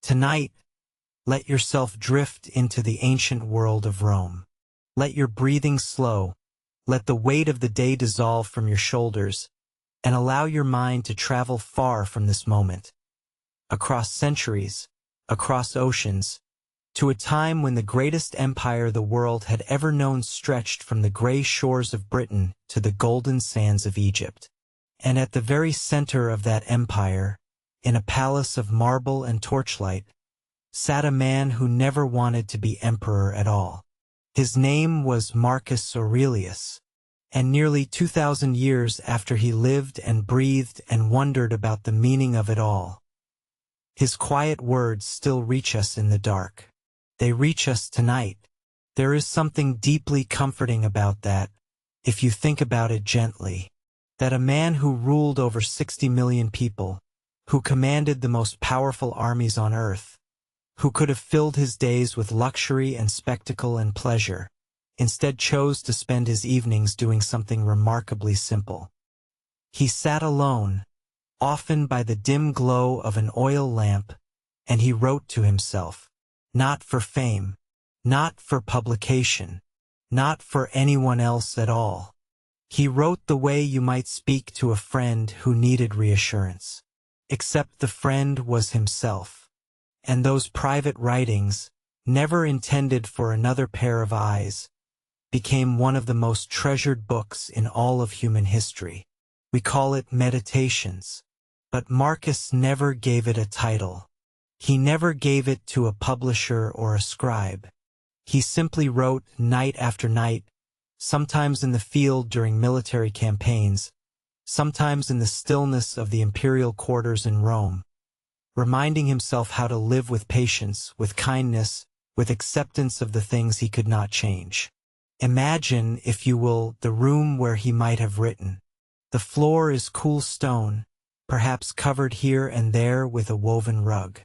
Tonight, let yourself drift into the ancient world of Rome. Let your breathing slow, let the weight of the day dissolve from your shoulders, and allow your mind to travel far from this moment, across centuries, across oceans, to a time when the greatest empire the world had ever known stretched from the gray shores of Britain to the golden sands of Egypt. And at the very center of that empire, in a palace of marble and torchlight, sat a man who never wanted to be emperor at all. His name was Marcus Aurelius, and nearly 2,000 years after he lived and breathed and wondered about the meaning of it all, his quiet words still reach us in the dark. They reach us tonight. There is something deeply comforting about that, if you think about it gently. That a man who ruled over 60 million people, who commanded the most powerful armies on earth, who could have filled his days with luxury and spectacle and pleasure, instead chose to spend his evenings doing something remarkably simple. He sat alone, often by the dim glow of an oil lamp, and he wrote to himself, not for fame, not for publication, not for anyone else at all. He wrote the way you might speak to a friend who needed reassurance. Except the friend was himself. And those private writings, never intended for another pair of eyes, became one of the most treasured books in all of human history. We call it Meditations. But Marcus never gave it a title. He never gave it to a publisher or a scribe. He simply wrote night after night, sometimes in the field during military campaigns, sometimes in the stillness of the imperial quarters in Rome, reminding himself how to live with patience, with kindness, with acceptance of the things he could not change. Imagine, if you will, the room where he might have written. The floor is cool stone, perhaps covered here and there with a woven rug.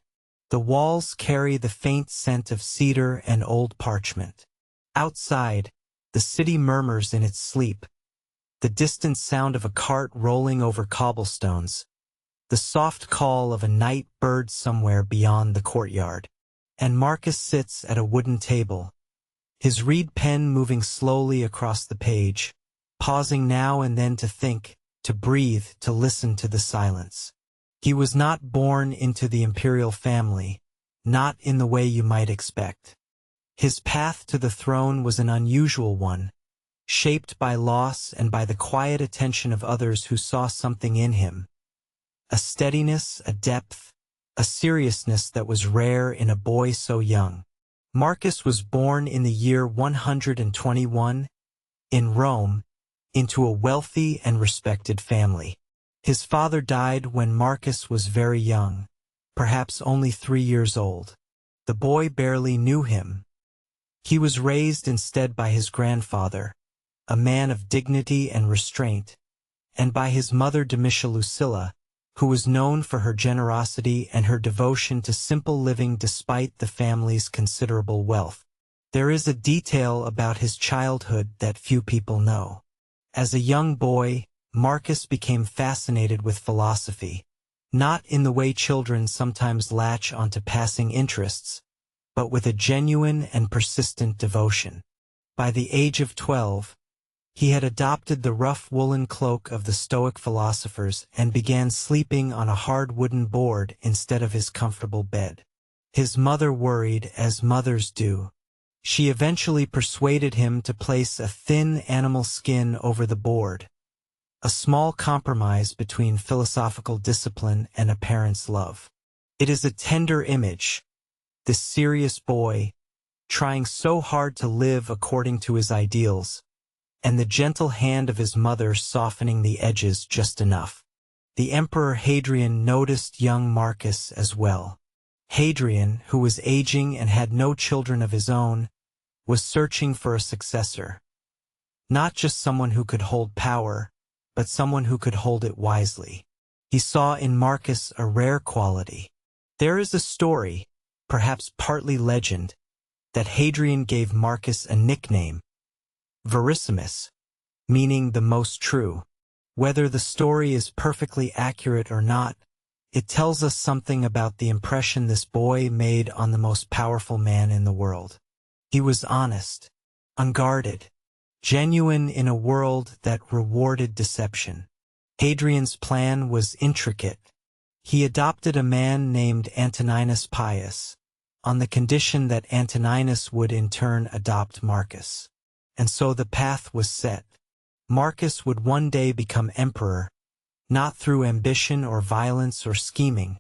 The walls carry the faint scent of cedar and old parchment. Outside, the city murmurs in its sleep, the distant sound of a cart rolling over cobblestones, the soft call of a night bird somewhere beyond the courtyard. And Marcus sits at a wooden table, his reed pen moving slowly across the page, pausing now and then to think, to breathe, to listen to the silence. He was not born into the imperial family, not in the way you might expect. His path to the throne was an unusual one, shaped by loss and by the quiet attention of others who saw something in him. A steadiness, a depth, a seriousness that was rare in a boy so young. Marcus was born in the year 121, in Rome, into a wealthy and respected family. His father died when Marcus was very young, perhaps only 3 years old. The boy barely knew him. He was raised instead by his grandfather, a man of dignity and restraint, and by his mother Domitia Lucilla, who was known for her generosity and her devotion to simple living despite the family's considerable wealth. There is a detail about his childhood that few people know. As a young boy, Marcus became fascinated with philosophy, not in the way children sometimes latch onto passing interests, but with a genuine and persistent devotion. By the age of 12, he had adopted the rough woolen cloak of the Stoic philosophers and began sleeping on a hard wooden board instead of his comfortable bed. His mother worried, as mothers do. She eventually persuaded him to place a thin animal skin over the board, a small compromise between philosophical discipline and a parent's love. It is a tender image, this serious boy, trying so hard to live according to his ideals, and the gentle hand of his mother softening the edges just enough. The Emperor Hadrian noticed young Marcus as well. Hadrian, who was aging and had no children of his own, was searching for a successor. Not just someone who could hold power, but someone who could hold it wisely. He saw in Marcus a rare quality. There is a story, perhaps partly legend, that Hadrian gave Marcus a nickname, Verissimus, meaning the most true. Whether the story is perfectly accurate or not, It tells us something about the impression this boy made on the most powerful man in the world. He was honest, unguarded, genuine in a world that rewarded deception. Hadrian's plan was intricate. He adopted a man named Antoninus Pius, on the condition that Antoninus would in turn adopt Marcus. And so the path was set. Marcus would one day become emperor, not through ambition or violence or scheming,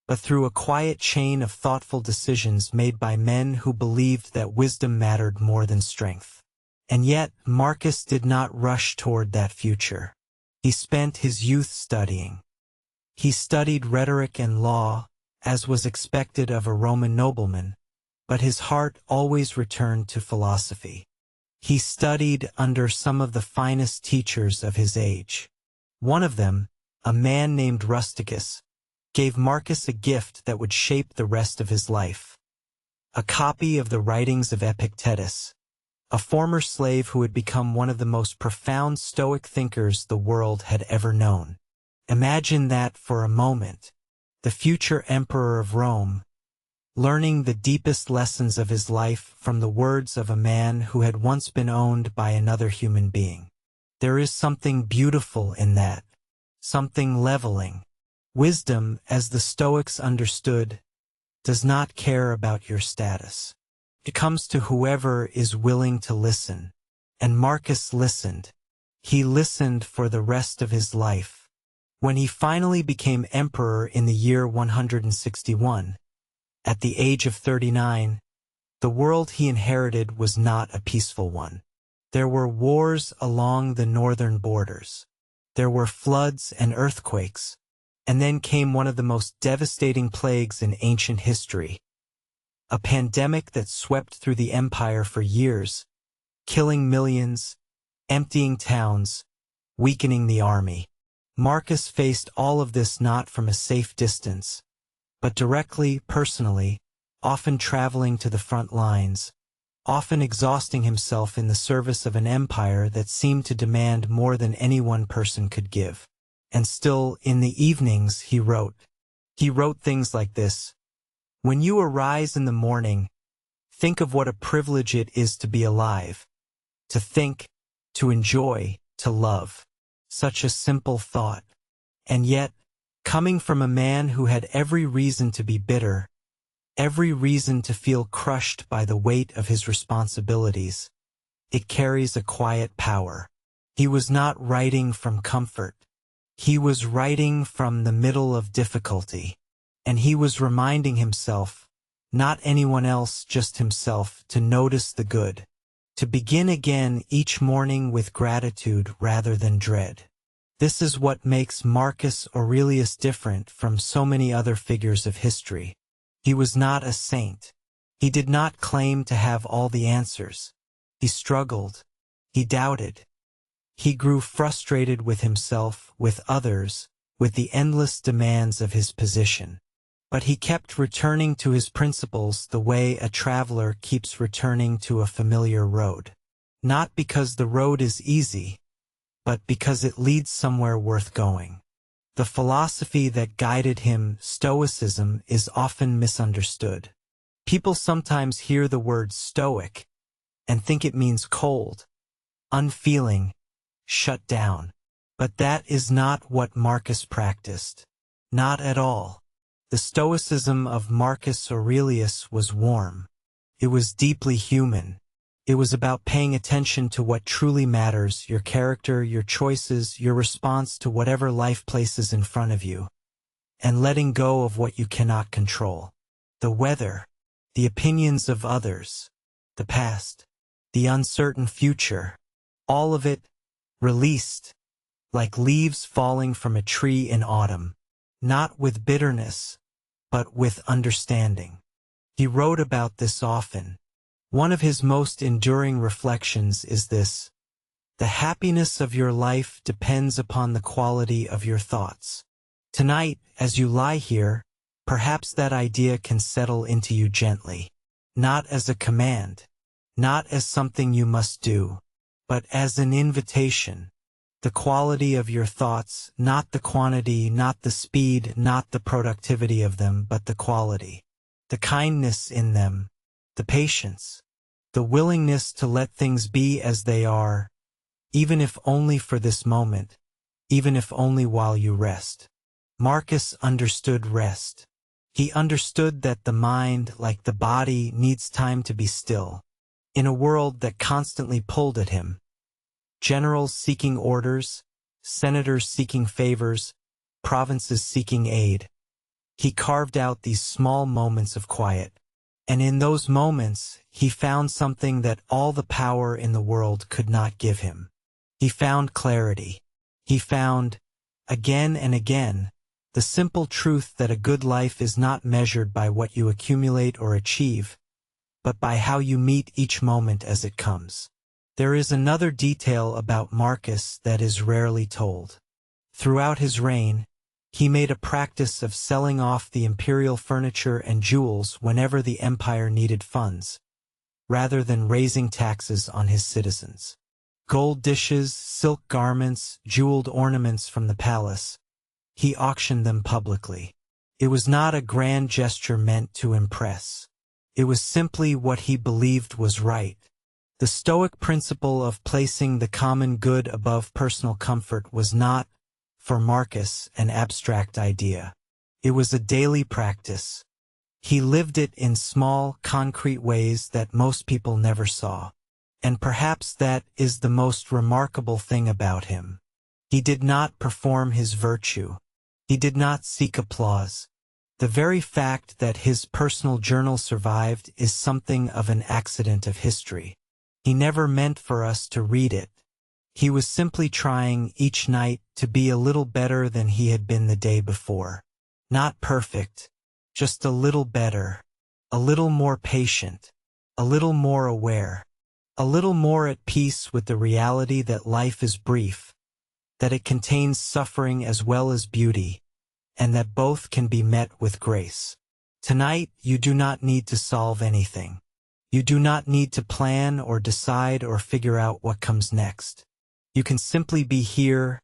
but through a quiet chain of thoughtful decisions made by men who believed that wisdom mattered more than strength. And yet, Marcus did not rush toward that future. He spent his youth studying. He studied rhetoric and law, as was expected of a Roman nobleman, but his heart always returned to philosophy. He studied under some of the finest teachers of his age. One of them, a man named Rusticus, gave Marcus a gift that would shape the rest of his life. A copy of the writings of Epictetus, a former slave who had become one of the most profound Stoic thinkers the world had ever known. Imagine that for a moment. The future emperor of Rome, learning the deepest lessons of his life from the words of a man who had once been owned by another human being. There is something beautiful in that, something leveling. Wisdom, as the Stoics understood, does not care about your status. It comes to whoever is willing to listen. And Marcus listened. He listened for the rest of his life. When he finally became emperor in the year 161, at the age of 39, the world he inherited was not a peaceful one. There were wars along the northern borders. There were floods and earthquakes, and then came one of the most devastating plagues in ancient history. A pandemic that swept through the empire for years, killing millions, emptying towns, weakening the army. Marcus faced all of this not from a safe distance, but directly, personally, often traveling to the front lines, often exhausting himself in the service of an empire that seemed to demand more than any one person could give. And still, in the evenings, he wrote. He wrote things like this: "When you arise in the morning, think of what a privilege it is to be alive, to think, to enjoy, to love." Such a simple thought. And yet, coming from a man who had every reason to be bitter, every reason to feel crushed by the weight of his responsibilities, it carries a quiet power. He was not writing from comfort. He was writing from the middle of difficulty. And he was reminding himself, not anyone else, just himself, to notice the good, to begin again each morning with gratitude rather than dread. This is what makes Marcus Aurelius different from so many other figures of history. He was not a saint. He did not claim to have all the answers. He struggled. He doubted. He grew frustrated with himself, with others, with the endless demands of his position. But he kept returning to his principles the way a traveler keeps returning to a familiar road. Not because the road is easy, but because it leads somewhere worth going. The philosophy that guided him, Stoicism, is often misunderstood. People sometimes hear the word Stoic and think it means cold, unfeeling, shut down. But that is not what Marcus practiced. Not at all. The Stoicism of Marcus Aurelius was warm. It was deeply human. It was about paying attention to what truly matters, your character, your choices, your response to whatever life places in front of you, and letting go of what you cannot control. The weather, the opinions of others, the past, the uncertain future, all of it released, like leaves falling from a tree in autumn. Not with bitterness, but with understanding. He wrote about this often. One of his most enduring reflections is this: the happiness of your life depends upon the quality of your thoughts. Tonight, as you lie here, perhaps that idea can settle into you gently, not as a command, not as something you must do, but as an invitation. The quality of your thoughts, not the quantity, not the speed, not the productivity of them, but the quality. The kindness in them, the patience, the willingness to let things be as they are, even if only for this moment, even if only while you rest. Marcus understood rest. He understood that the mind, like the body, needs time to be still. In a world that constantly pulled at him, generals seeking orders, senators seeking favors, provinces seeking aid, he carved out these small moments of quiet. And in those moments, he found something that all the power in the world could not give him. He found clarity. He found, again and again, the simple truth that a good life is not measured by what you accumulate or achieve, but by how you meet each moment as it comes. There is another detail about Marcus that is rarely told. Throughout his reign, he made a practice of selling off the imperial furniture and jewels whenever the empire needed funds, rather than raising taxes on his citizens. Gold dishes, silk garments, jeweled ornaments from the palace, he auctioned them publicly. It was not a grand gesture meant to impress. It was simply what he believed was right. The Stoic principle of placing the common good above personal comfort was not, for Marcus, an abstract idea. It was a daily practice. He lived it in small, concrete ways that most people never saw. And perhaps that is the most remarkable thing about him. He did not perform his virtue. He did not seek applause. The very fact that his personal journal survived is something of an accident of history. He never meant for us to read it. He was simply trying each night to be a little better than he had been the day before. Not perfect, just a little better, a little more patient, a little more aware, a little more at peace with the reality that life is brief, that it contains suffering as well as beauty, and that both can be met with grace. Tonight, you do not need to solve anything. You do not need to plan or decide or figure out what comes next. You can simply be here,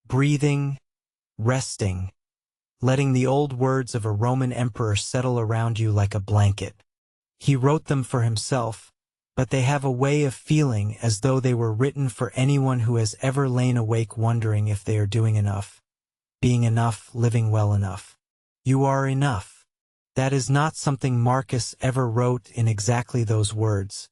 breathing, resting, letting the old words of a Roman emperor settle around you like a blanket. He wrote them for himself, but they have a way of feeling as though they were written for anyone who has ever lain awake wondering if they are doing enough, being enough, living well enough. You are enough. That is not something Marcus ever wrote in exactly those words,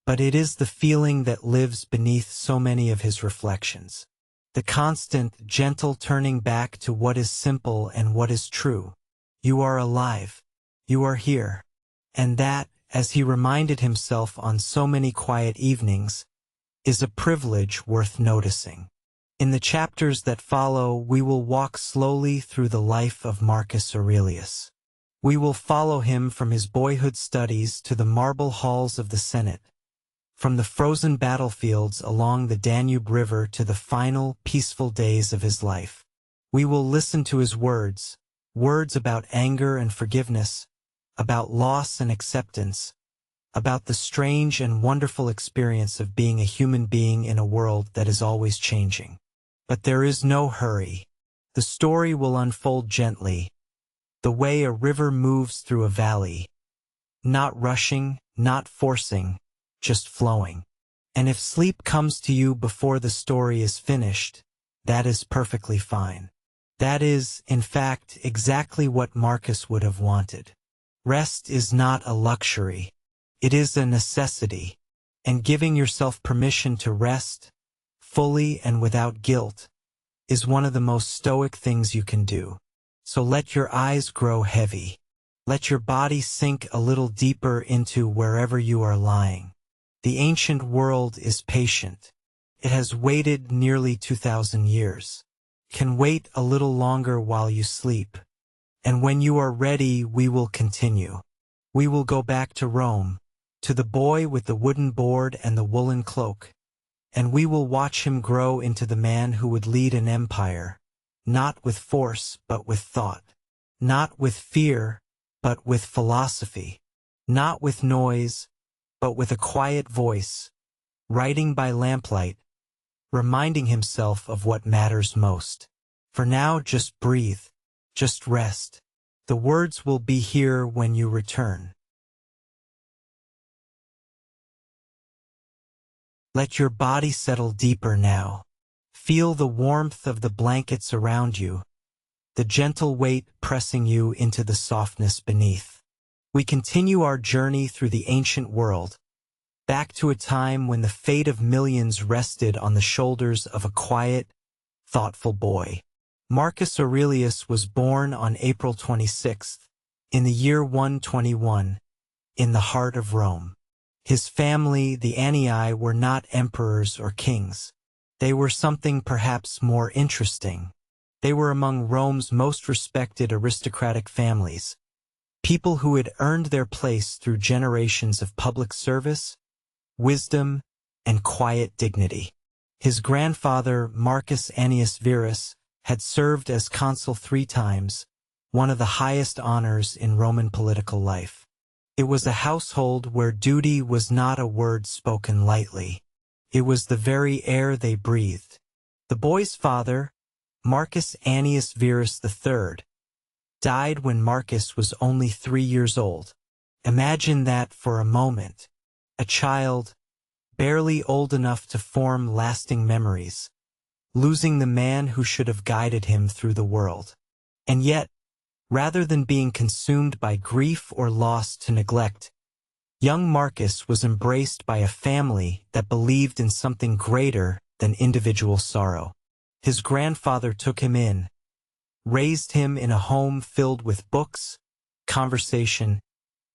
but it is the feeling that lives beneath so many of his reflections. The constant, gentle turning back to what is simple and what is true. You are alive. You are here. And that, as he reminded himself on so many quiet evenings, is a privilege worth noticing. In the chapters that follow, we will walk slowly through the life of Marcus Aurelius. We will follow him from his boyhood studies to the marble halls of the Senate, from the frozen battlefields along the Danube River to the final, peaceful days of his life. We will listen to his words, words about anger and forgiveness, about loss and acceptance, about the strange and wonderful experience of being a human being in a world that is always changing. But there is no hurry. The story will unfold gently, the way a river moves through a valley, not rushing, not forcing, just flowing. And if sleep comes to you before the story is finished, that is perfectly fine. That is, in fact, exactly what Marcus would have wanted. Rest is not a luxury. It is a necessity. And giving yourself permission to rest, fully and without guilt, is one of the most stoic things you can do. So let your eyes grow heavy. Let your body sink a little deeper into wherever you are lying. The ancient world is patient. It has waited nearly 2,000 years. Can wait a little longer while you sleep. And when you are ready, we will continue. We will go back to Rome, to the boy with the wooden board and the woolen cloak, and we will watch him grow into the man who would lead an empire, not with force but with thought, not with fear but with philosophy, not with noise but with a quiet voice, writing by lamplight, reminding himself of what matters most. For now, just breathe, just rest. The words will be here when you return. Let your body settle deeper now. Feel the warmth of the blankets around you, the gentle weight pressing you into the softness beneath. We continue our journey through the ancient world, back to a time when the fate of millions rested on the shoulders of a quiet, thoughtful boy. Marcus Aurelius was born on April 26th, in the year 121, in the heart of Rome. His family, the Anii, were not emperors or kings. They were something perhaps more interesting. They were among Rome's most respected aristocratic families, people who had earned their place through generations of public service, wisdom, and quiet dignity. His grandfather, Marcus Annius Verus, had served as consul 3 times, one of the highest honors in Roman political life. It was a household where duty was not a word spoken lightly. It was the very air they breathed. The boy's father, Marcus Annius Verus III, died when Marcus was only 3 years old. Imagine that for a moment. A child, barely old enough to form lasting memories, losing the man who should have guided him through the world. And yet, rather than being consumed by grief or lost to neglect, young Marcus was embraced by a family that believed in something greater than individual sorrow. His grandfather took him in, raised him in a home filled with books, conversation,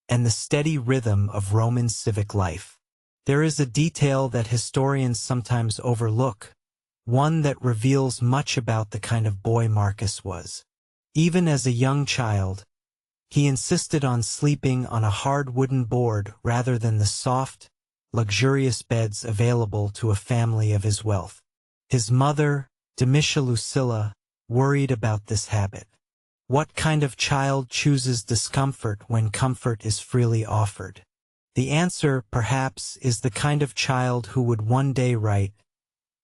and the steady rhythm of Roman civic life. There is a detail that historians sometimes overlook, one that reveals much about the kind of boy Marcus was. Even as a young child, he insisted on sleeping on a hard wooden board rather than the soft, luxurious beds available to a family of his wealth. His mother, Domitia Lucilla, worried about this habit. What kind of child chooses discomfort when comfort is freely offered? The answer, perhaps, is the kind of child who would one day write,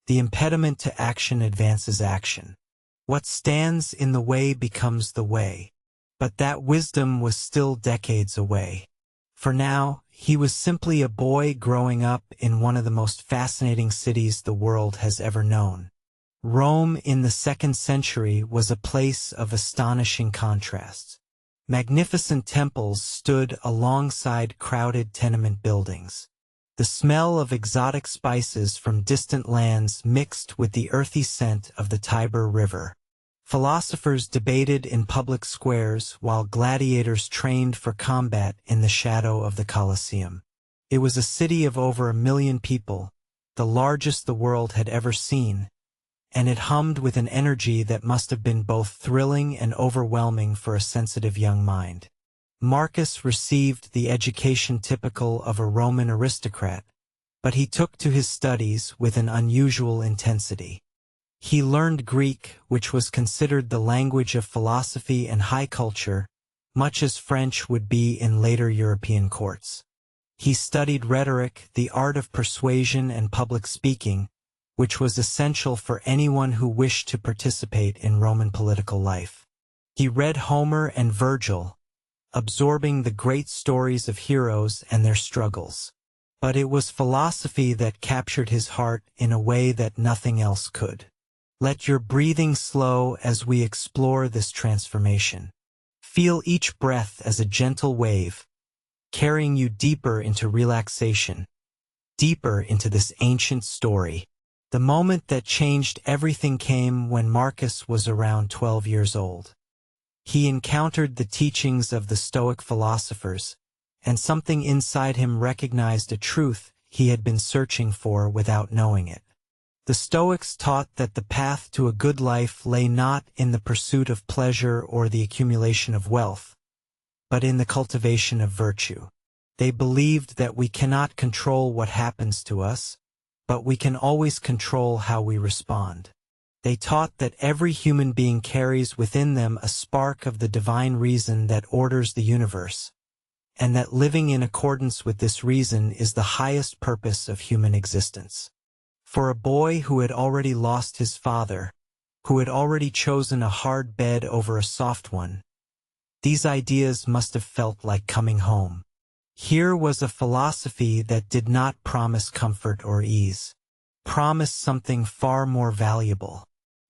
"The impediment to action advances action. What stands in the way becomes the way." But that wisdom was still decades away. For now, he was simply a boy growing up in one of the most fascinating cities the world has ever known. Rome in the 2nd century was a place of astonishing contrasts. Magnificent temples stood alongside crowded tenement buildings. The smell of exotic spices from distant lands mixed with the earthy scent of the Tiber River. Philosophers debated in public squares while gladiators trained for combat in the shadow of the Colosseum. It was a city of over 1 million people, the largest the world had ever seen, and it hummed with an energy that must have been both thrilling and overwhelming for a sensitive young mind. Marcus received the education typical of a Roman aristocrat, but he took to his studies with an unusual intensity. He learned Greek, which was considered the language of philosophy and high culture, much as French would be in later European courts. He studied rhetoric, the art of persuasion and public speaking, which was essential for anyone who wished to participate in Roman political life. He read Homer and Virgil, absorbing the great stories of heroes and their struggles. But it was philosophy that captured his heart in a way that nothing else could. Let your breathing slow as we explore this transformation. Feel each breath as a gentle wave, carrying you deeper into relaxation, deeper into this ancient story. The moment that changed everything came when Marcus was around 12 years old. He encountered the teachings of the Stoic philosophers, and something inside him recognized a truth he had been searching for without knowing it. The Stoics taught that the path to a good life lay not in the pursuit of pleasure or the accumulation of wealth, but in the cultivation of virtue. They believed that we cannot control what happens to us, but we can always control how we respond. They taught that every human being carries within them a spark of the divine reason that orders the universe, and that living in accordance with this reason is the highest purpose of human existence. For a boy who had already lost his father, who had already chosen a hard bed over a soft one, these ideas must have felt like coming home. Here was a philosophy that did not promise comfort or ease, promised something far more valuable,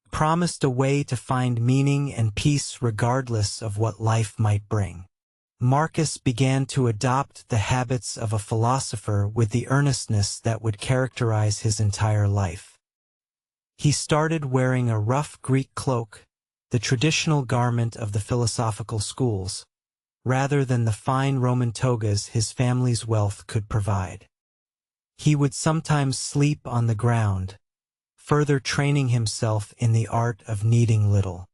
promised a way to find meaning and peace regardless of what life might bring. Marcus began to adopt the habits of a philosopher with the earnestness that would characterize his entire life. He started wearing a rough Greek cloak, the traditional garment of the philosophical schools, rather than the fine Roman togas his family's wealth could provide. He would sometimes sleep on the ground, further training himself in the art of needing little.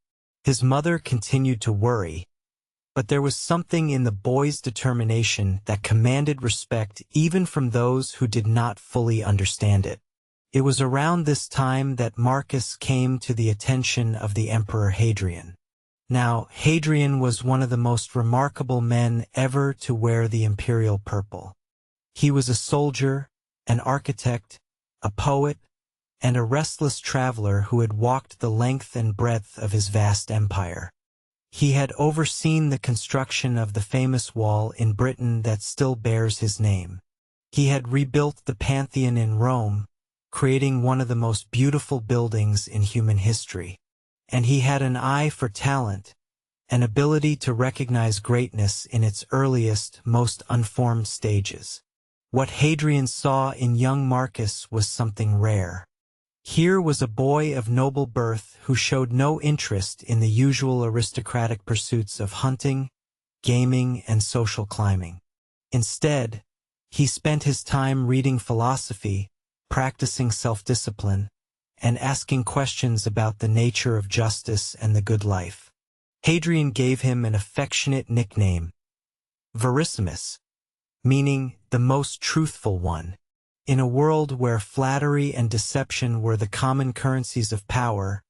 His mother continued to worry, but there was something in the boy's determination that commanded respect even from those who did not fully understand it. It was around this time that Marcus came to the attention of the Emperor Hadrian. Now, Hadrian was one of the most remarkable men ever to wear the imperial purple. He was a soldier, an architect, a poet, and a restless traveler who had walked the length and breadth of his vast empire. He had overseen the construction of the famous wall in Britain that still bears his name. He had rebuilt the Pantheon in Rome, creating one of the most beautiful buildings in human history. And he had an eye for talent, an ability to recognize greatness in its earliest, most unformed stages. What Hadrian saw in young Marcus was something rare. Here was a boy of noble birth who showed no interest in the usual aristocratic pursuits of hunting, gaming, and social climbing. Instead, he spent his time reading philosophy, practicing self-discipline, and asking questions about the nature of justice and the good life. Hadrian gave him an affectionate nickname, Verissimus, meaning the most truthful one. In a world where flattery and deception were the common currencies of power,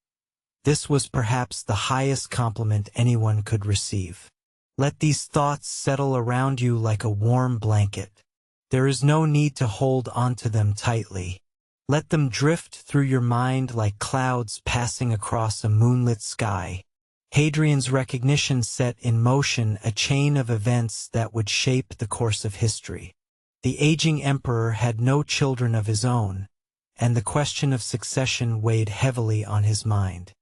this was perhaps the highest compliment anyone could receive. Let these thoughts settle around you like a warm blanket. There is no need to hold onto them tightly. Let them drift through your mind like clouds passing across a moonlit sky. Hadrian's recognition set in motion a chain of events that would shape the course of history. The aging emperor had no children of his own, and the question of succession weighed heavily on his mind.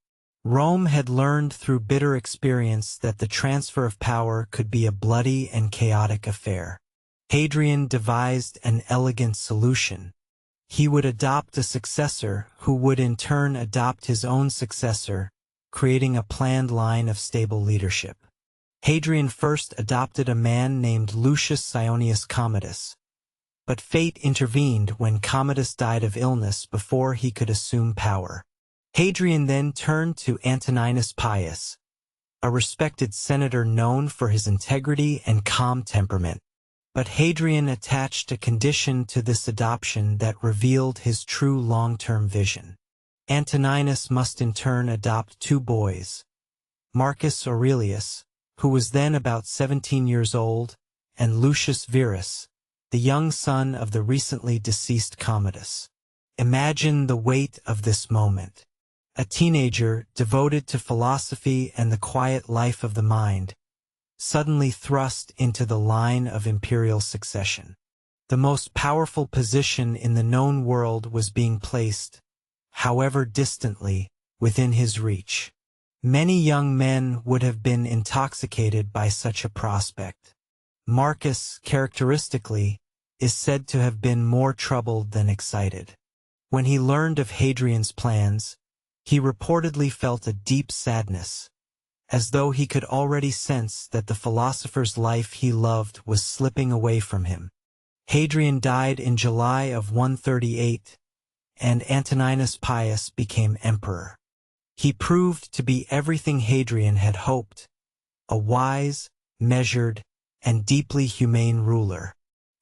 Rome had learned through bitter experience that the transfer of power could be a bloody and chaotic affair. Hadrian devised an elegant solution. He would adopt a successor who would in turn adopt his own successor, creating a planned line of stable leadership. Hadrian first adopted a man named Lucius Sionius Commodus, but fate intervened when Commodus died of illness before he could assume power. Hadrian then turned to Antoninus Pius, a respected senator known for his integrity and calm temperament. But Hadrian attached a condition to this adoption that revealed his true long-term vision. Antoninus must in turn adopt two boys, Marcus Aurelius, who was then about 17 years old, and Lucius Verus, the young son of the recently deceased Commodus. Imagine the weight of this moment. A teenager devoted to philosophy and the quiet life of the mind, suddenly thrust into the line of imperial succession. The most powerful position in the known world was being placed, however distantly, within his reach. Many young men would have been intoxicated by such a prospect. Marcus, characteristically, is said to have been more troubled than excited. When he learned of Hadrian's plans, he reportedly felt a deep sadness, as though he could already sense that the philosopher's life he loved was slipping away from him. Hadrian died in July of 138, and Antoninus Pius became emperor. He proved to be everything Hadrian had hoped, a wise, measured, and deeply humane ruler.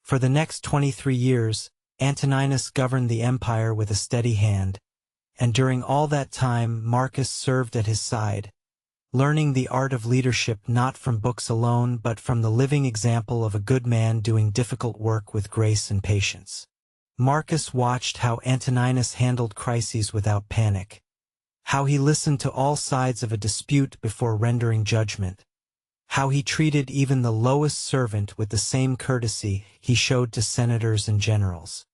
For the next 23 years, Antoninus governed the empire with a steady hand, and during all that time Marcus served at his side, learning the art of leadership not from books alone but from the living example of a good man doing difficult work with grace and patience. Marcus watched how Antoninus handled crises without panic, how he listened to all sides of a dispute before rendering judgment, how he treated even the lowest servant with the same courtesy he showed to senators and generals.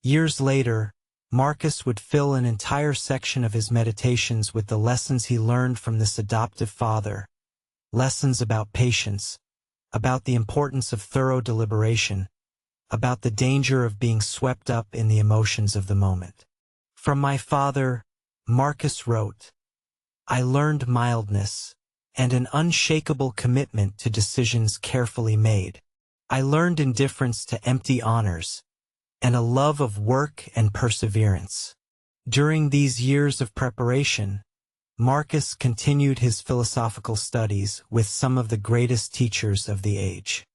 Years later, Marcus would fill an entire section of his meditations with the lessons he learned from this adoptive father, lessons about patience, about the importance of thorough deliberation, about the danger of being swept up in the emotions of the moment. From my father, Marcus wrote, I learned mildness and an unshakable commitment to decisions carefully made. I learned indifference to empty honors and a love of work and perseverance. During these years of preparation, Marcus continued his philosophical studies with some of the greatest teachers of the age.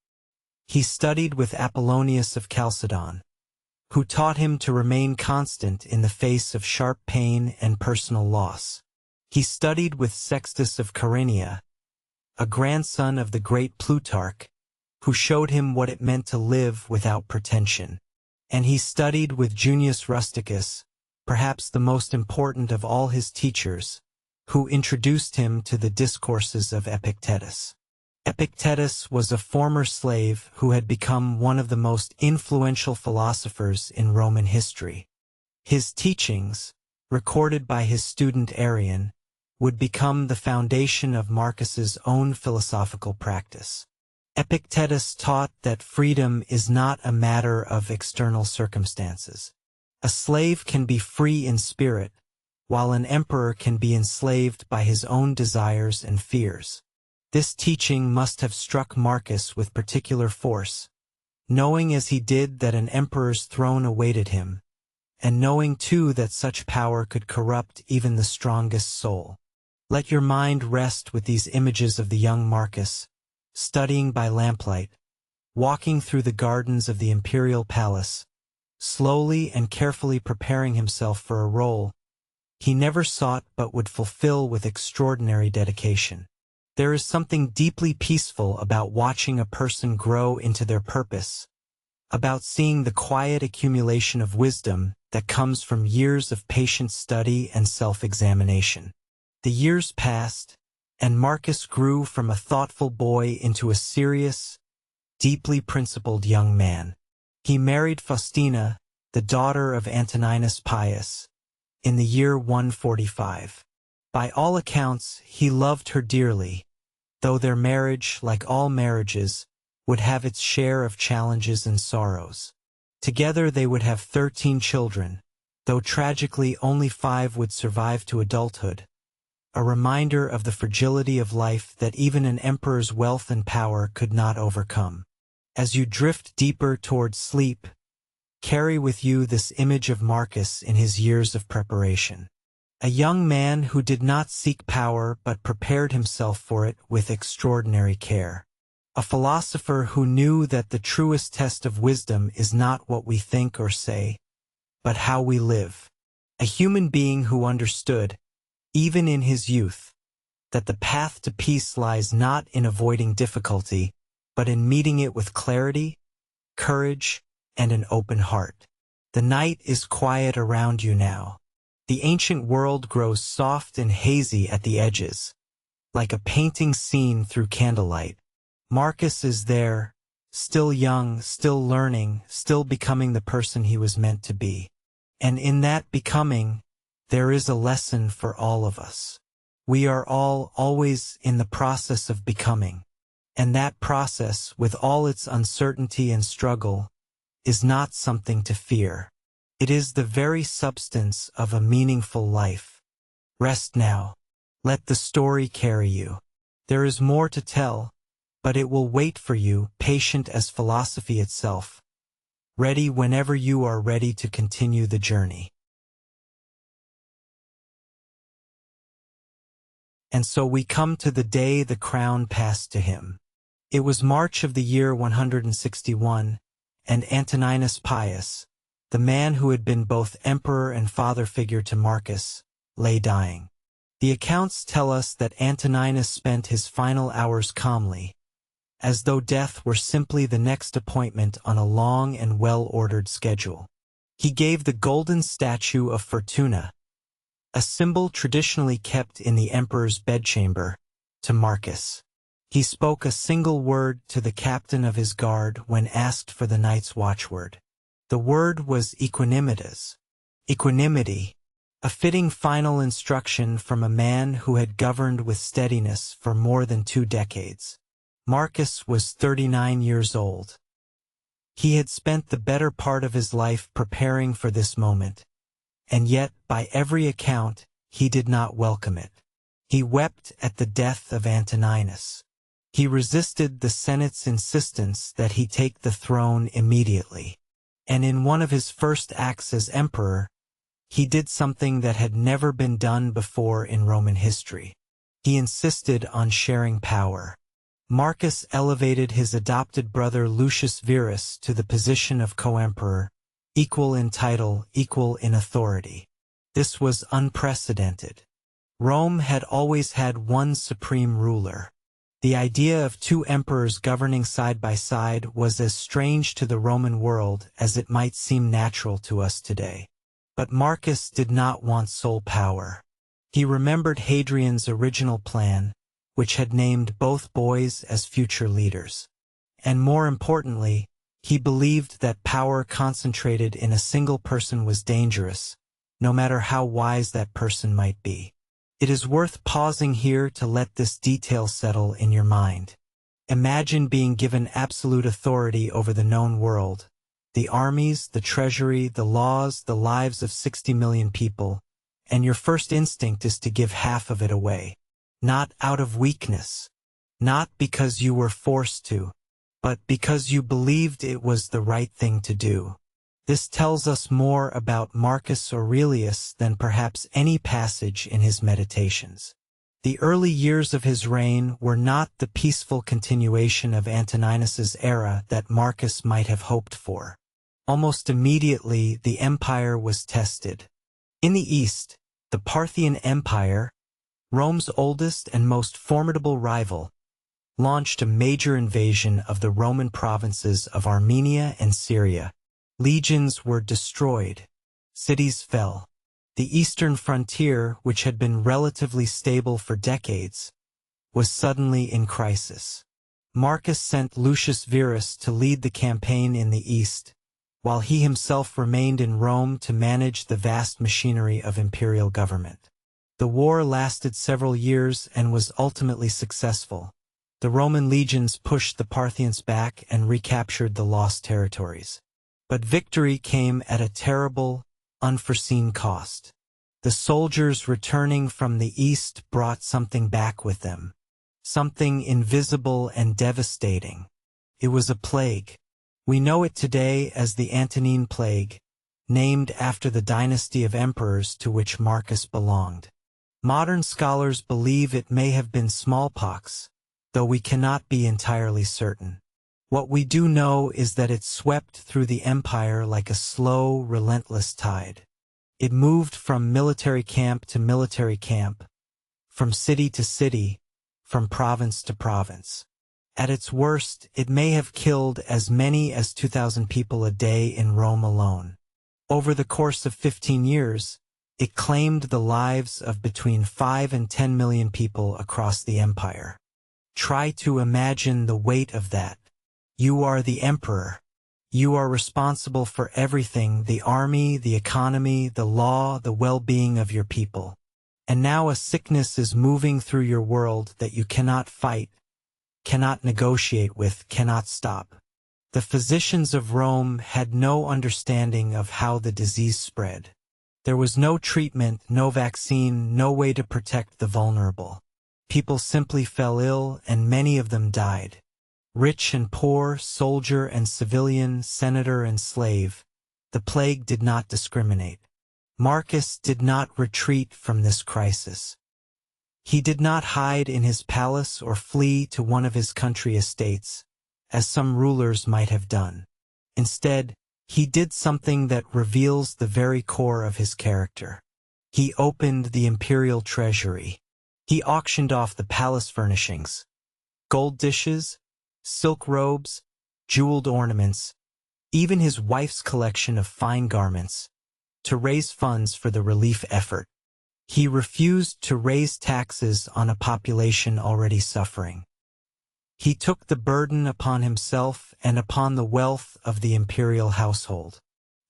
He studied with Apollonius of Chalcedon, who taught him to remain constant in the face of sharp pain and personal loss. He studied with Sextus of Carinthia, a grandson of the great Plutarch, who showed him what it meant to live without pretension. And he studied with Junius Rusticus, perhaps the most important of all his teachers, who introduced him to the discourses of Epictetus. Epictetus was a former slave who had become one of the most influential philosophers in Roman history. His teachings, recorded by his student Arrian, would become the foundation of Marcus's own philosophical practice. Epictetus taught that freedom is not a matter of external circumstances. A slave can be free in spirit, while an emperor can be enslaved by his own desires and fears. This teaching must have struck Marcus with particular force, knowing as he did that an emperor's throne awaited him, and knowing too that such power could corrupt even the strongest soul. Let your mind rest with these images of the young Marcus, studying by lamplight, walking through the gardens of the imperial palace, slowly and carefully preparing himself for a role he never sought but would fulfill with extraordinary dedication. There is something deeply peaceful about watching a person grow into their purpose, about seeing the quiet accumulation of wisdom that comes from years of patient study and self-examination. The years passed, and Marcus grew from a thoughtful boy into a serious, deeply principled young man. He married Faustina, the daughter of Antoninus Pius, in the year 145. By all accounts, he loved her dearly, though their marriage, like all marriages, would have its share of challenges and sorrows. Together they would have 13 children, though tragically only 5 would survive to adulthood, a reminder of the fragility of life that even an emperor's wealth and power could not overcome. As you drift deeper towards sleep, carry with you this image of Marcus in his years of preparation. A young man who did not seek power but prepared himself for it with extraordinary care. A philosopher who knew that the truest test of wisdom is not what we think or say, but how we live. A human being who understood, even in his youth, that the path to peace lies not in avoiding difficulty, but in meeting it with clarity, courage, and an open heart. The night is quiet around you now. The ancient world grows soft and hazy at the edges, like a painting seen through candlelight. Marcus is there, still young, still learning, still becoming the person he was meant to be. And in that becoming, there is a lesson for all of us. We are all always in the process of becoming, and that process, with all its uncertainty and struggle, is not something to fear. It is the very substance of a meaningful life. Rest now. Let the story carry you. There is more to tell, but it will wait for you, patient as philosophy itself, ready whenever you are ready to continue the journey. And so we come to the day the crown passed to him. It was March of the year 161, and Antoninus Pius, the man who had been both emperor and father figure to Marcus, lay dying. The accounts tell us that Antoninus spent his final hours calmly, as though death were simply the next appointment on a long and well-ordered schedule. He gave the golden statue of Fortuna, a symbol traditionally kept in the emperor's bedchamber, to Marcus. He spoke a single word to the captain of his guard when asked for the night's watchword. The word was equanimitas. Equanimity, a fitting final instruction from a man who had governed with steadiness for more than 2 decades. Marcus was 39 years old. He had spent the better part of his life preparing for this moment, and yet, by every account, he did not welcome it. He wept at the death of Antoninus. He resisted the Senate's insistence that he take the throne immediately. And in one of his first acts as emperor, he did something that had never been done before in Roman history. He insisted on sharing power. Marcus elevated his adopted brother Lucius Verus to the position of co-emperor, equal in title, equal in authority. This was unprecedented. Rome had always had one supreme ruler. The idea of 2 emperors governing side by side was as strange to the Roman world as it might seem natural to us today. But Marcus did not want sole power. He remembered Hadrian's original plan, which had named both boys as future leaders. And more importantly, he believed that power concentrated in a single person was dangerous, no matter how wise that person might be. It is worth pausing here to let this detail settle in your mind. Imagine being given absolute authority over the known world, the armies, the treasury, the laws, the lives of 60 million people, and your first instinct is to give half of it away. Not out of weakness, not because you were forced to, but because you believed it was the right thing to do. This tells us more about Marcus Aurelius than perhaps any passage in his Meditations. The early years of his reign were not the peaceful continuation of Antoninus's era that Marcus might have hoped for. Almost immediately, the empire was tested. In the east, the Parthian Empire, Rome's oldest and most formidable rival, launched a major invasion of the Roman provinces of Armenia and Syria. Legions were destroyed. Cities fell. The eastern frontier, which had been relatively stable for decades, was suddenly in crisis. Marcus sent Lucius Verus to lead the campaign in the east, while he himself remained in Rome to manage the vast machinery of imperial government. The war lasted several years and was ultimately successful. The Roman legions pushed the Parthians back and recaptured the lost territories. But victory came at a terrible, unforeseen cost. The soldiers returning from the east brought something back with them, something invisible and devastating. It was a plague. We know it today as the Antonine Plague, named after the dynasty of emperors to which Marcus belonged. Modern scholars believe it may have been smallpox, though we cannot be entirely certain. What we do know is that it swept through the empire like a slow, relentless tide. It moved from military camp to military camp, from city to city, from province to province. At its worst, it may have killed as many as 2,000 people a day in Rome alone. Over the course of 15 years, it claimed the lives of between 5 and 10 million people across the empire. Try to imagine the weight of that. You are the emperor. You are responsible for everything, the army, the economy, the law, the well-being of your people. And now a sickness is moving through your world that you cannot fight, cannot negotiate with, cannot stop. The physicians of Rome had no understanding of how the disease spread. There was no treatment, no vaccine, no way to protect the vulnerable. People simply fell ill, and many of them died. Rich and poor, soldier and civilian, senator and slave, the plague did not discriminate. Marcus did not retreat from this crisis. He did not hide in his palace or flee to one of his country estates, as some rulers might have done. Instead, he did something that reveals the very core of his character. He opened the imperial treasury. He auctioned off the palace furnishings, gold dishes, silk robes, jeweled ornaments, even his wife's collection of fine garments, to raise funds for the relief effort. He refused to raise taxes on a population already suffering. He took the burden upon himself and upon the wealth of the imperial household.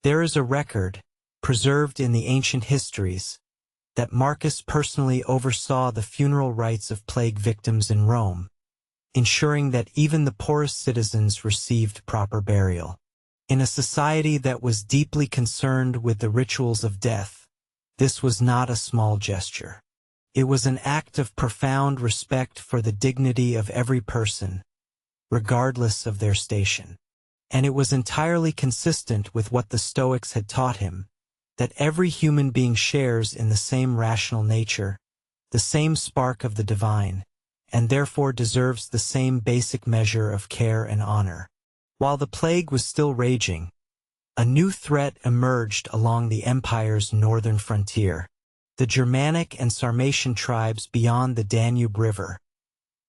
There is a record, preserved in the ancient histories, that Marcus personally oversaw the funeral rites of plague victims in Rome, ensuring that even the poorest citizens received proper burial. In a society that was deeply concerned with the rituals of death, this was not a small gesture. It was an act of profound respect for the dignity of every person, regardless of their station. And it was entirely consistent with what the Stoics had taught him, that every human being shares in the same rational nature, the same spark of the divine, and therefore deserves the same basic measure of care and honor. While the plague was still raging, a new threat emerged along the empire's northern frontier. The Germanic and Sarmatian tribes beyond the Danube River,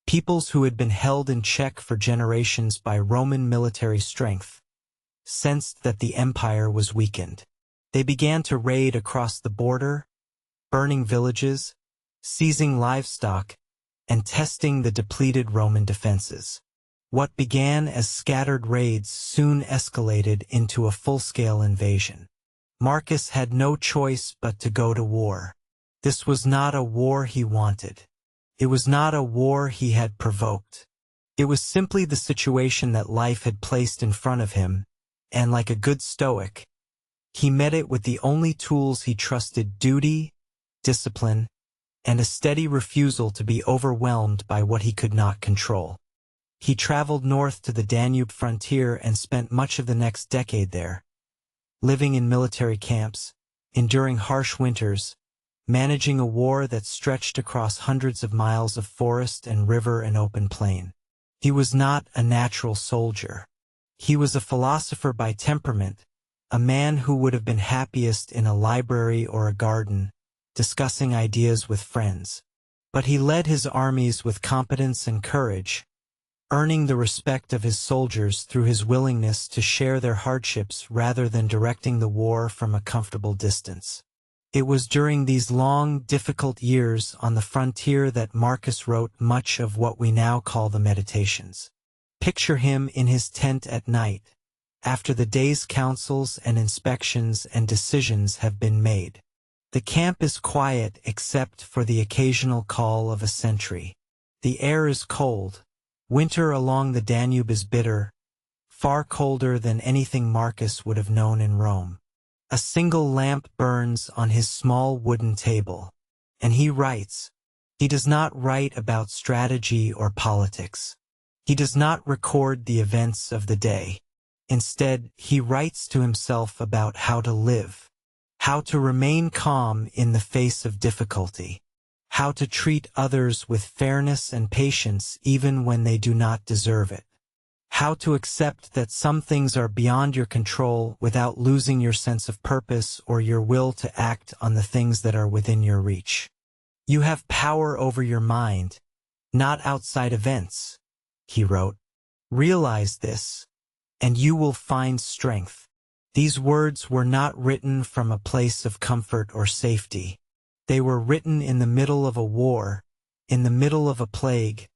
peoples who had been held in check for generations by Roman military strength, sensed that the empire was weakened. They began to raid across the border, burning villages, seizing livestock, and testing the depleted Roman defenses. What began as scattered raids soon escalated into a full-scale invasion. Marcus had no choice but to go to war. This was not a war he wanted. It was not a war he had provoked. It was simply the situation that life had placed in front of him, and like a good Stoic, he met it with the only tools he trusted: duty, discipline, and a steady refusal to be overwhelmed by what he could not control. He traveled north to the Danube frontier and spent much of the next decade there, living in military camps, enduring harsh winters, managing a war that stretched across hundreds of miles of forest and river and open plain. He was not a natural soldier. He was a philosopher by temperament, a man who would have been happiest in a library or a garden, discussing ideas with friends. But he led his armies with competence and courage, earning the respect of his soldiers through his willingness to share their hardships rather than directing the war from a comfortable distance. It was during these long, difficult years on the frontier that Marcus wrote much of what we now call the Meditations. Picture him in his tent at night, after the day's councils and inspections and decisions have been made. The camp is quiet except for the occasional call of a sentry. The air is cold. Winter along the Danube is bitter, far colder than anything Marcus would have known in Rome. A single lamp burns on his small wooden table, and he writes. He does not write about strategy or politics. He does not record the events of the day. Instead, he writes to himself about how to live, how to remain calm in the face of difficulty, how to treat others with fairness and patience even when they do not deserve it, how to accept that some things are beyond your control without losing your sense of purpose or your will to act on the things that are within your reach. You have power over your mind, not outside events, he wrote. Realize this, and you will find strength. These words were not written from a place of comfort or safety. They were written in the middle of a war, in the middle of a plague,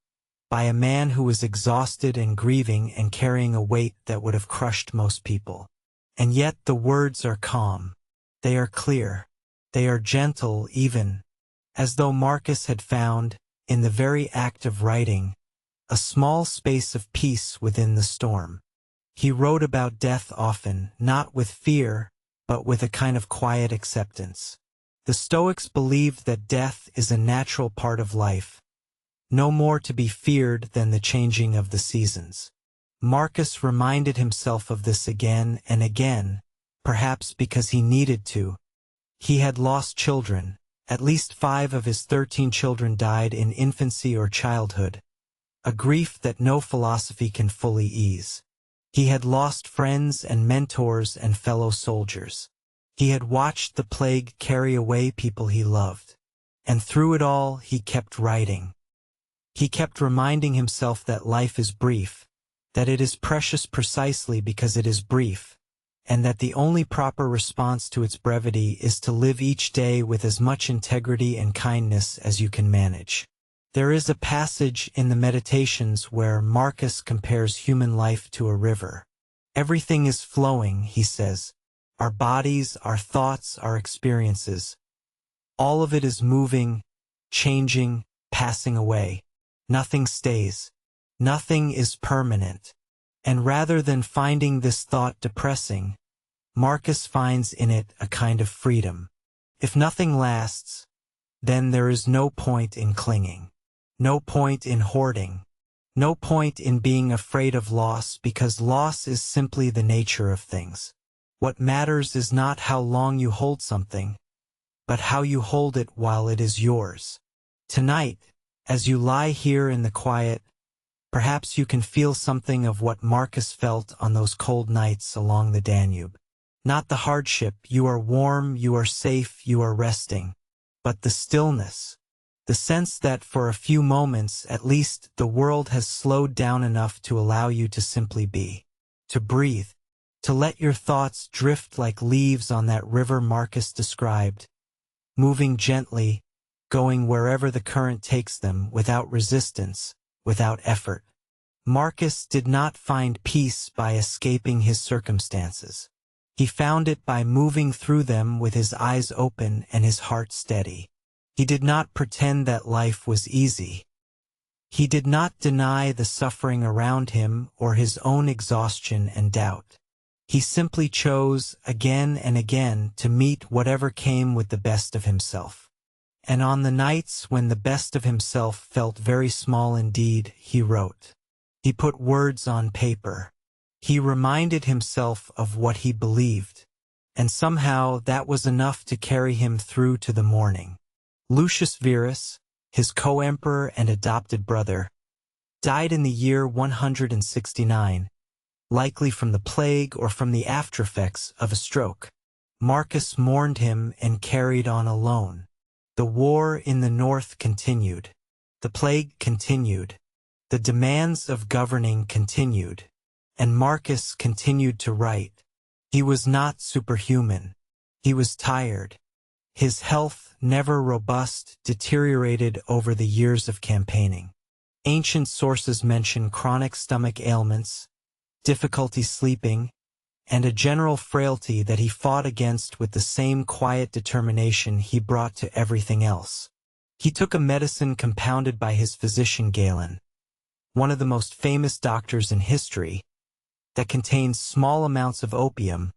by a man who was exhausted and grieving and carrying a weight that would have crushed most people. And yet the words are calm. They are clear. They are gentle even, as though Marcus had found, in the very act of writing, a small space of peace within the storm. He wrote about death often, not with fear, but with a kind of quiet acceptance. The Stoics believed that death is a natural part of life, no more to be feared than the changing of the seasons. Marcus reminded himself of this again and again, perhaps because he needed to. He had lost children. At least 5 of his 13 children died in infancy or childhood, a grief that no philosophy can fully ease. He had lost friends and mentors and fellow soldiers. He had watched the plague carry away people he loved. And through it all, he kept writing. He kept reminding himself that life is brief, that it is precious precisely because it is brief, and that the only proper response to its brevity is to live each day with as much integrity and kindness as you can manage. There is a passage in the Meditations where Marcus compares human life to a river. Everything is flowing, he says. Our bodies, our thoughts, our experiences. All of it is moving, changing, passing away. Nothing stays. Nothing is permanent. And rather than finding this thought depressing, Marcus finds in it a kind of freedom. If nothing lasts, then there is no point in clinging. No point in hoarding. No point in being afraid of loss, because loss is simply the nature of things. What matters is not how long you hold something, but how you hold it while it is yours. Tonight, as you lie here in the quiet, perhaps you can feel something of what Marcus felt on those cold nights along the Danube. Not the hardship, you are warm, you are safe, you are resting, but the stillness. The sense that for a few moments, at least, the world has slowed down enough to allow you to simply be. To breathe. To let your thoughts drift like leaves on that river Marcus described, moving gently, going wherever the current takes them, without resistance, without effort. Marcus did not find peace by escaping his circumstances. He found it by moving through them with his eyes open and his heart steady. He did not pretend that life was easy. He did not deny the suffering around him or his own exhaustion and doubt. He simply chose, again and again, to meet whatever came with the best of himself. And on the nights when the best of himself felt very small indeed, he wrote. He put words on paper. He reminded himself of what he believed, and somehow that was enough to carry him through to the morning. Lucius Verus, his co-emperor and adopted brother, died in the year 169, likely from the plague or from the aftereffects of a stroke. Marcus mourned him and carried on alone. The war in the north continued. The plague continued. The demands of governing continued. And Marcus continued to write. He was not superhuman. He was tired. His health, never robust, deteriorated over the years of campaigning. Ancient sources mention chronic stomach ailments, difficulty sleeping, and a general frailty that he fought against with the same quiet determination he brought to everything else. He took a medicine compounded by his physician Galen, one of the most famous doctors in history, that contained small amounts of opium,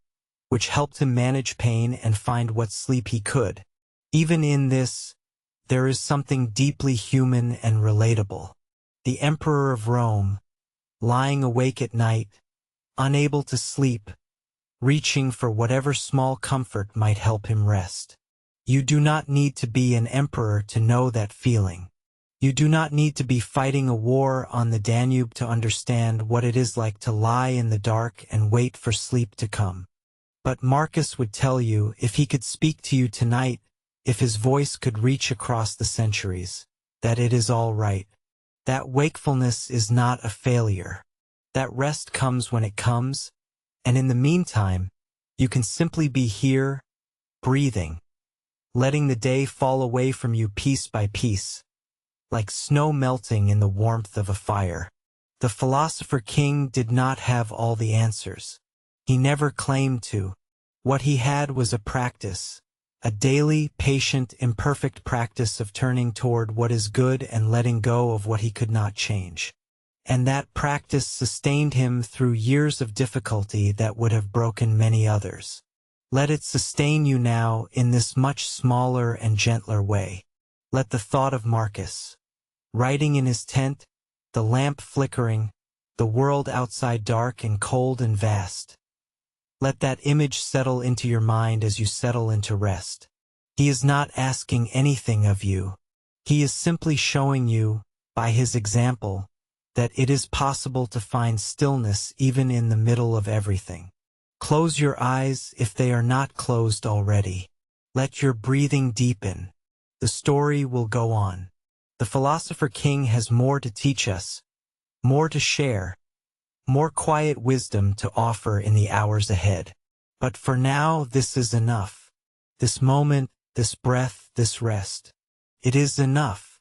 which helped him manage pain and find what sleep he could. Even in this, there is something deeply human and relatable. The Emperor of Rome, lying awake at night, unable to sleep, reaching for whatever small comfort might help him rest. You do not need to be an emperor to know that feeling. You do not need to be fighting a war on the Danube to understand what it is like to lie in the dark and wait for sleep to come. But Marcus would tell you, if he could speak to you tonight, if his voice could reach across the centuries, that it is all right. That wakefulness is not a failure. That rest comes when it comes, and in the meantime, you can simply be here, breathing, letting the day fall away from you piece by piece, like snow melting in the warmth of a fire. The philosopher king did not have all the answers. He never claimed to. What he had was a practice, a daily, patient, imperfect practice of turning toward what is good and letting go of what he could not change. And that practice sustained him through years of difficulty that would have broken many others. Let it sustain you now in this much smaller and gentler way. Let the thought of Marcus, writing in his tent, the lamp flickering, the world outside dark and cold and vast. Let that image settle into your mind as you settle into rest. He is not asking anything of you. He is simply showing you, by his example, that it is possible to find stillness even in the middle of everything. Close your eyes if they are not closed already. Let your breathing deepen. The story will go on. The philosopher king has more to teach us, more to share, more quiet wisdom to offer in the hours ahead. But for now, this is enough. This moment, this breath, this rest. It is enough.